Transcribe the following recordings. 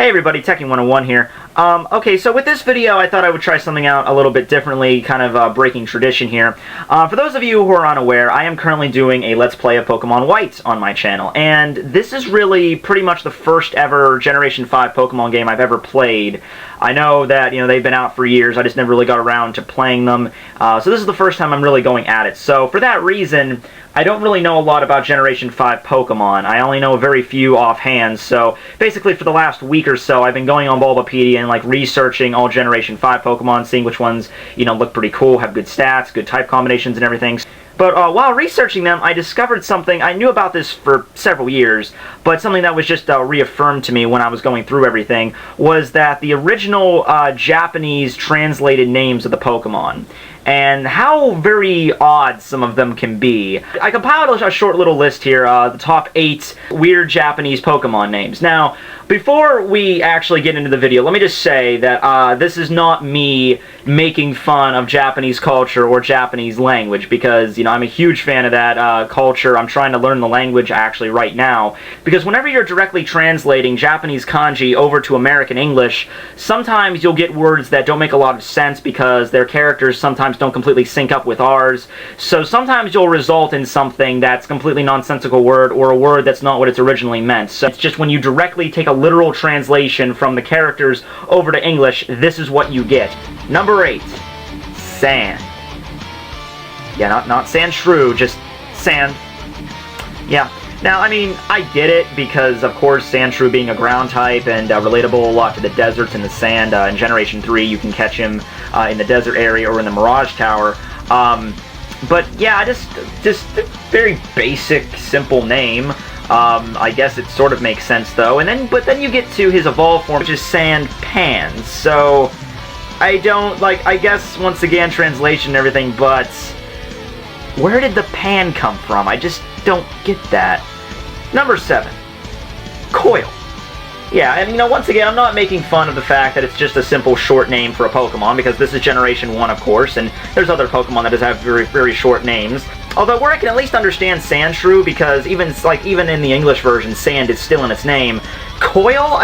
Hey everybody, Tekking101 here. Okay, so with this video, I thought I would try something out a little bit differently, kind of breaking tradition here. For those of you who are unaware, I am currently doing a Let's Play of Pokemon White on my channel, and this is really pretty much the first ever Generation 5 Pokemon game I've ever played. I know that, they've been out for years, I just never really got around to playing them, so this is the first time I'm really going at it. So for that reason, I don't really know a lot about Generation 5 Pokemon. I only know a very few offhand, so basically for the last week or so, I've been going on Bulbapedia and researching all Generation 5 Pokemon, seeing which ones, look pretty cool, have good stats, good type combinations and everything. But while researching them, I discovered something. I knew about this for several years, but something that was just reaffirmed to me when I was going through everything was that the original Japanese translated names of the Pokemon, and how very odd some of them can be. I compiled a short little list here, the top 8 weird Japanese Pokemon names. Now, before we actually get into the video, let me just say that this is not me making fun of Japanese culture or Japanese language, because, I'm a huge fan of that culture. I'm trying to learn the language actually right now, because whenever you're directly translating Japanese kanji over to American English, sometimes you'll get words that don't make a lot of sense because their characters sometimes don't completely sync up with ours. So sometimes you'll result in something that's completely nonsensical word, or a word that's not what it's originally meant. So it's just when you directly take a literal translation from the characters over to English, this is what you get. Number 8, sand. Yeah, not sand shrew, just sand. Yeah. Now, I get it, because, of course, Sandshrew being a ground type and relatable a lot to the deserts and the sand. In Generation 3, you can catch him in the desert area or in the Mirage Tower. But, yeah, just very basic, simple name. I guess it sort of makes sense, though. But then you get to his evolved form, which is Sand Pan. So, I guess, once again, translation and everything, but where did the pan come from? I just don't get that. Number 7, Coil. Yeah, and once again, I'm not making fun of the fact that it's just a simple short name for a Pokemon, because this is Generation 1, of course, and there's other Pokemon that just have very, very short names. Although, where I can at least understand Sandshrew, because even in the English version, sand is still in its name. Coil,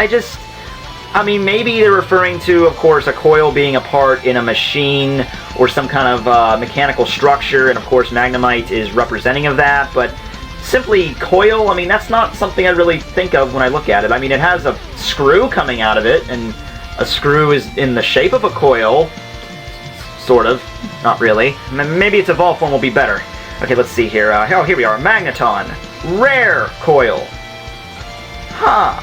maybe they're referring to, of course, a coil being a part in a machine or some kind of mechanical structure, and of course Magnemite is representing of that, but simply Coil, that's not something I really think of when I look at it. It has a screw coming out of it, and a screw is in the shape of a coil, sort of, not really. Maybe its evolved form will be better. Okay, let's see here. Oh, here we are, Magneton. Rare Coil. Huh.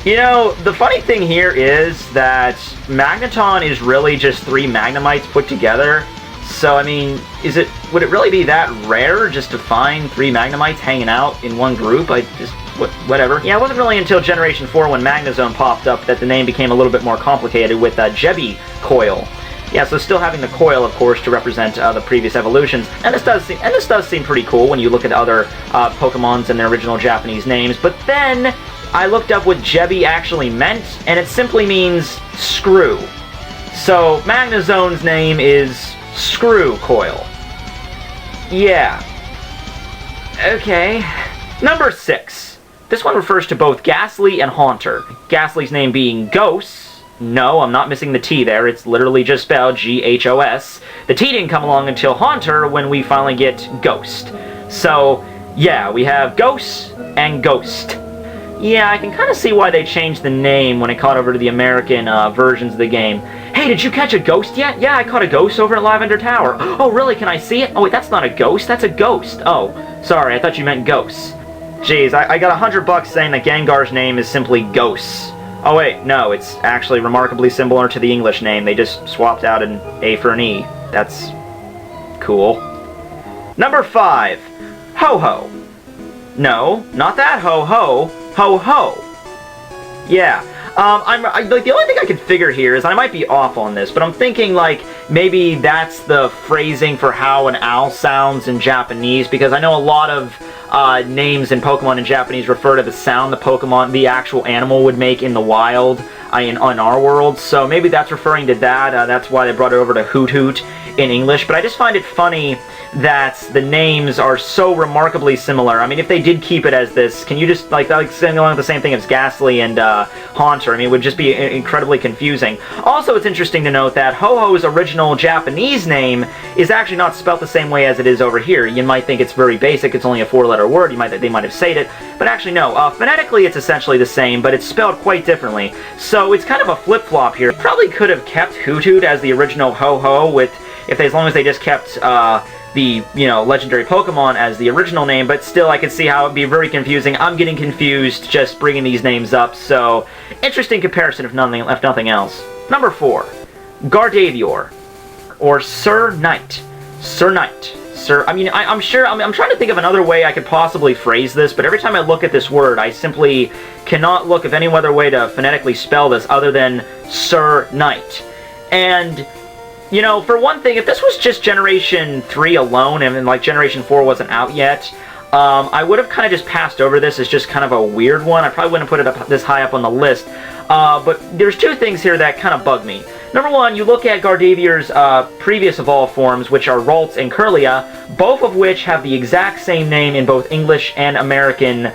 The funny thing here is that Magneton is really just 3 Magnemites put together. So, would it really be that rare just to find 3 Magnemites hanging out in one group? Whatever. Yeah, it wasn't really until Generation 4 when Magnezone popped up that the name became a little bit more complicated with Jebi Coil. Yeah, so still having the coil, of course, to represent the previous evolutions. And this does seem pretty cool when you look at other Pokemons and their original Japanese names. But then I looked up what Jebi actually meant, and it simply means screw. So Magnezone's name is Screw Coil. Yeah. Okay. Number 6. This one refers to both Ghastly and Haunter. Ghastly's name being Ghost. No, I'm not missing the T there. It's literally just spelled G-H-O-S. The T didn't come along until Haunter, when we finally get Ghost. So, yeah, we have Ghost and Ghost. Yeah, I can kind of see why they changed the name when it caught over to the American versions of the game. Hey, did you catch a ghost yet? Yeah, I caught a ghost over at Lavender Tower. Oh, really? Can I see it? Oh, wait, that's not a ghost. That's a ghost. Oh, sorry, I thought you meant ghosts. Jeez, I got $100 saying that Gengar's name is simply Ghosts. Oh, wait, no, it's actually remarkably similar to the English name. They just swapped out an A for an E. That's cool. Number 5, Hoho. No, not that Ho-Ho. Ho-Ho. Yeah. The only thing I can figure here is, I might be off on this, but I'm thinking, maybe that's the phrasing for how an owl sounds in Japanese, because I know a lot of names in Pokemon in Japanese refer to the sound the actual animal would make in the wild in our world, so maybe that's referring to that. That's why they brought it over to Hoot Hoot in English, but I just find it funny that the names are so remarkably similar. I mean, if they did keep it as this, can you just, like saying along the same thing as Ghastly and Haunter? I mean, it would just be incredibly confusing. Also, it's interesting to note that Ho-Ho's original Japanese name is actually not spelt the same way as it is over here. You might think it's very basic, it's only a 4-letter word, they might have said it, but actually no. Phonetically, it's essentially the same, but it's spelled quite differently. So it's kind of a flip-flop here. Probably could have kept Hoothoot as the original Ho-Ho as long as they just kept the, legendary Pokemon as the original name, but still I can see how it would be very confusing. I'm getting confused just bringing these names up, so interesting comparison if nothing else. Number 4, Gardevoir, or Sir Knight. Sir Knight. Sir, I mean, I'm trying to think of another way I could possibly phrase this, but every time I look at this word, I simply cannot look of any other way to phonetically spell this other than Sir Knight. And for one thing, if this was just Generation 3 alone, and like Generation 4 wasn't out yet, I would have kind of just passed over this as just kind of a weird one. I probably wouldn't have put it up this high up on the list. But there's two things here that kind of bug me. Number one, you look at Gardevior's previous evolved forms, which are Ralts and Kirlia, both of which have the exact same name in both English and American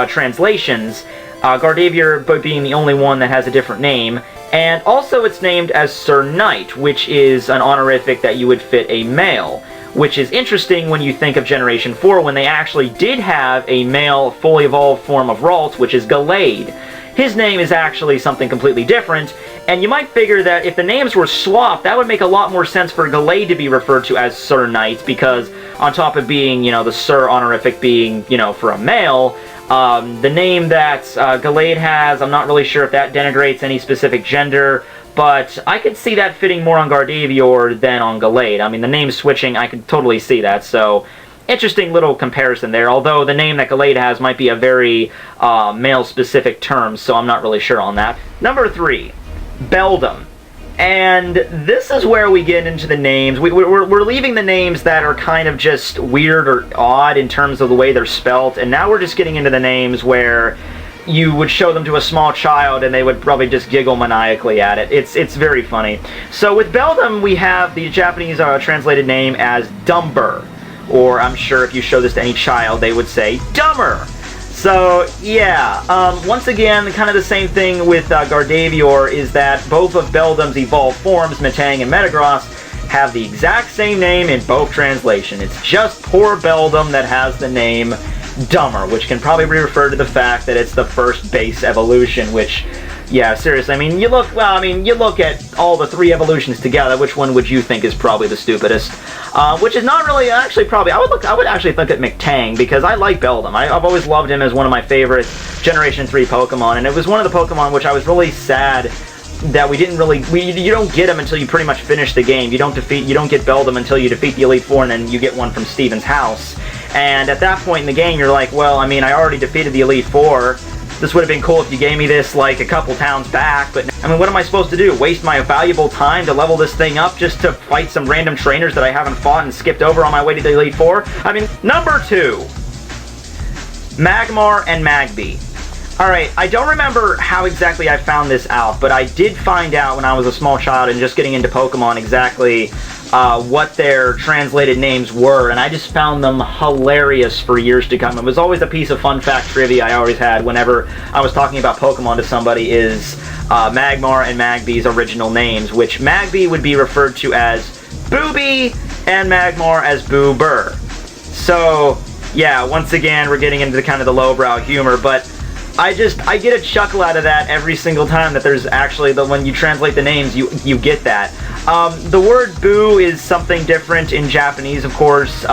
translations. Gardevoir being the only one that has a different name. And also it's named as Sir Knight, which is an honorific that you would fit a male, which is interesting when you think of Generation 4, when they actually did have a male fully evolved form of Ralt, which is Gallade. His name is actually something completely different, and you might figure that if the names were swapped, that would make a lot more sense for Gallade to be referred to as Sir Knight, because on top of being, the Sir honorific being, for a male, the name that Gallade has, I'm not really sure if that denigrates any specific gender, but I could see that fitting more on Gardevoir than on Gallade. I mean, the name switching, I could totally see that, so interesting little comparison there, although the name that Gallade has might be a very male-specific term, so I'm not really sure on that. Number 3, Beldum. And this is where we get into the names. We're leaving the names that are kind of just weird or odd in terms of the way they're spelt, and now we're just getting into the names where you would show them to a small child and they would probably just giggle maniacally at it. It's very funny. So with Beldum, we have the Japanese translated name as Dumber, or I'm sure if you show this to any child, they would say Dumber. So, yeah, once again, kind of the same thing with Gardevoir is that both of Beldum's evolved forms, Metang and Metagross, have the exact same name in both translations. It's just poor Beldum that has the name Dumber, which can probably be referred to the fact that it's the first base evolution, which, yeah, seriously, I mean, you look at all the 3 evolutions together, which one would you think is probably the stupidest? Which is not really, actually, probably, I would actually think at Metang, because I like Beldum. I've always loved him as one of my favorite Generation 3 Pokemon, and it was one of the Pokemon which I was really sad that you don't get him until you pretty much finish the game. You don't get Beldum until you defeat the Elite Four, and then you get one from Steven's house. And at that point in the game, you're like, well, I mean, I already defeated the Elite Four. This would have been cool if you gave me this, like, a couple towns back, but, I mean, what am I supposed to do? Waste my valuable time to level this thing up just to fight some random trainers that I haven't fought and skipped over on my way to the Elite Four? I mean, number 2, Magmore and Magby. Alright, I don't remember how exactly I found this out, but I did find out when I was a small child and just getting into Pokemon exactly what their translated names were, and I just found them hilarious for years to come. It was always a piece of fun fact trivia I always had whenever I was talking about Pokemon to somebody is Magmore and Magby's original names, which Magby would be referred to as Booby and Magmore as Boo Burr. So, yeah, once again, we're getting into kind of the lowbrow humor, but I get a chuckle out of that every single time that there's actually, when you translate the names, you get that. The word Boo is something different in Japanese, of course.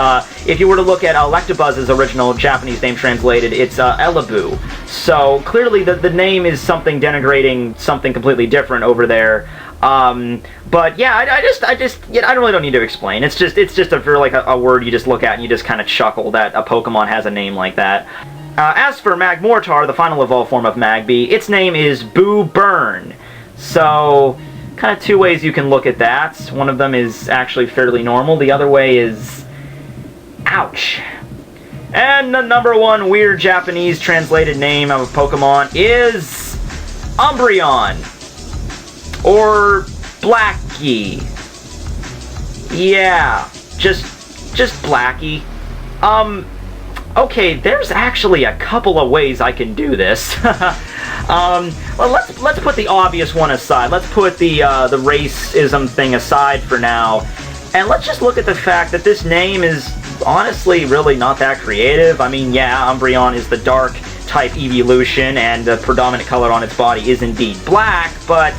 If you were to look at Electabuzz's original Japanese name translated, it's Elaboo. So clearly the name is something denigrating something completely different over there. But yeah, I really don't need to explain. It's just a word you just look at and you just kind of chuckle that a Pokemon has a name like that. As for Magmortar, the final evolved form of Magby, its name is Boo Burn. So, kind of 2 ways you can look at that. One of them is actually fairly normal. The other way is... ouch. And the number 1 weird Japanese translated name of a Pokemon is... Umbreon. Or Blackie. Yeah. just Blackie. Okay, there's actually a couple of ways I can do this. Well, let's put the obvious one aside. Let's put the racism thing aside for now, and let's just look at the fact that this name is honestly really not that creative. I mean, yeah, Umbreon is the dark type evolution, and the predominant color on its body is indeed black, but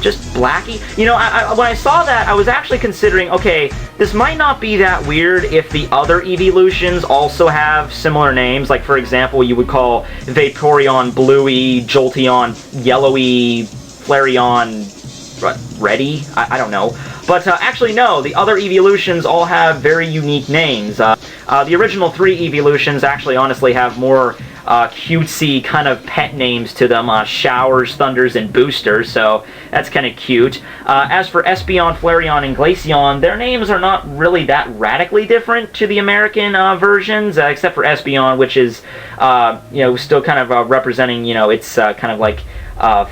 just Blackie? You know, when I saw that, I was actually considering, okay, this might not be that weird if the other evolutions also have similar names. Like, for example, you would call Vaporeon Bluey, Jolteon Yellowy, Flareon Reddy? I don't know. But actually, no, the other evolutions all have very unique names. The original 3 evolutions actually honestly have more cutesy kind of pet names to them, Showers, Thunders, and Boosters, so that's kind of cute. As for Espeon, Flareon, and Glaceon, their names are not really that radically different to the American versions, except for Espeon, which is, you know, still kind of representing, you know, it's kind of like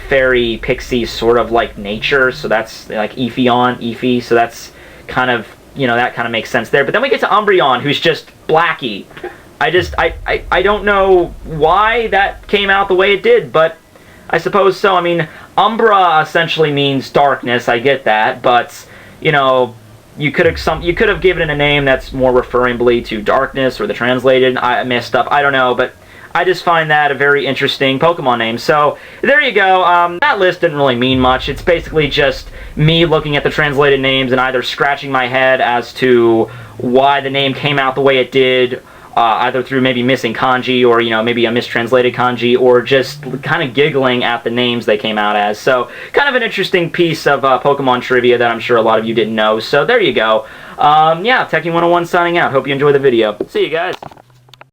fairy, pixie, sort of like nature, so that's like Eevee, so that's kind of, you know, that kind of makes sense there. But then we get to Umbreon, who's just Blackie. I don't know why that came out the way it did, but I suppose so. I mean, Umbra essentially means darkness, I get that, but, you know, you could have given it a name that's more referringly to darkness, or the translated, I messed up, I don't know, but I just find that a very interesting Pokemon name. So, there you go. That list didn't really mean much. It's basically just me looking at the translated names and either scratching my head as to why the name came out the way it did, either through maybe missing kanji, or, you know, maybe a mistranslated kanji, or just kind of giggling at the names they came out as. So, kind of an interesting piece of Pokemon trivia that I'm sure a lot of you didn't know. So, there you go. Yeah, Tekking101 signing out. Hope you enjoyed the video. See you guys.